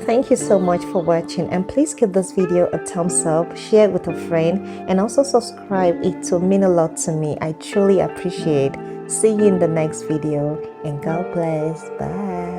Thank you so much for watching, and please give this video a thumbs up, share it with a friend, and also subscribe. It will mean a lot to me. I truly appreciate. See you in the next video, and God bless. Bye.